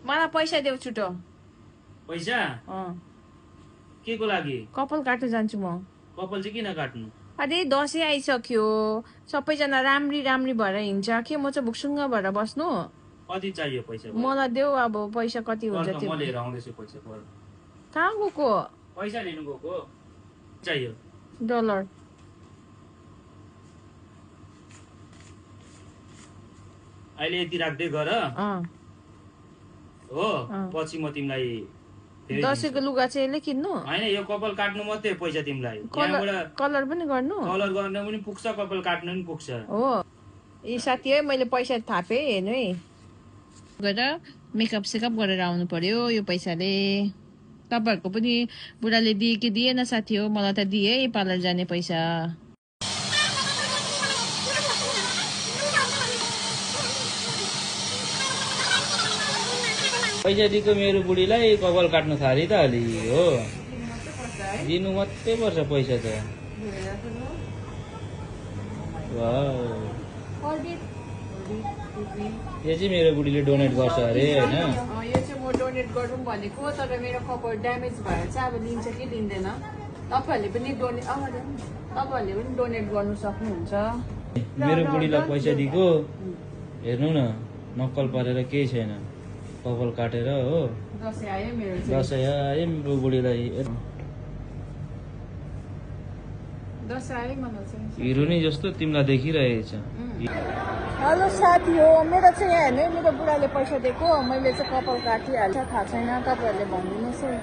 मलाई पैसा देऊ छुटो। पैसा के को लागि? कपाल काट्न जान्छु म। कपाल चाहिँ किन काट्नु? अरे दसैँ आइसक्यो, सबैजना राम्री राम्री भएर हिँड्छ के म चाहिँ भुक्सुङ्ग भएर बस्नु? कति चाहियो पैसा? मलाई देऊ अब पैसा कति हुन्छ त्यो। म लिएर आउँदैछु पैसा। कहाँ गएको? पैसा लिनु गएको चाहियो। डलर अहिले यति राख्दै गर हो, पछि म तिमीलाई दसैँको लुगा चाहिँ यसले किन्नु हैन, यो कपाल काट्नु मात्रै पैसा तिमीलाई। कलर पनि गर्नु? कलर गर्न पनि पुग्छ, कपाल काट्नु पनि पुग्छ। हो ए साथी है, मैले पैसा थापे हेर्नु है। गएर मेकअप सेकअप गरेर आउनु पर्यो यो पैसाले। तपाईँहरूको पनि बुढाले दिए कि दिएन साथी हो? मलाई त दिए पार्लर जाने पैसा। पैसा दिएको मेरो बुढीलाई कपाल काट्नु थाले त अलि हो, दिनु मात्रै पर्छ पैसा त। यो चाहिँ मेरो बुढीले डोनेट गर्छ अरे होइन? यो चाहिँ म डोनेट गरौँ भनेको, तर मेरो कपाल ड्यामेज भएर चाहिँ अब लिन्छ कि लिँदैन। तपाईँहरूले पनि डोनेट गर्नु सक्नुहुन्छ। मेरो बुढीलाई पैसा दिएको हेर्नु न, नक्कल पारेर केही छैन, कपाल काटेर हो। दसैँ आयो मेरो बुढीलाई। दसैँ आयो मलाई चाहिँ हिरोनी जस्तो तिमीलाई देखिरहेछ। हेलो साथी हो, मेरो चाहिँ यहाँ हेर्नु, मेरो बुढाले पैसा दिएको, मैले चाहिँ कपाल काटिहाल्छ, थाहा छैन, तपाईँहरूले भनिदिनुहोस् है।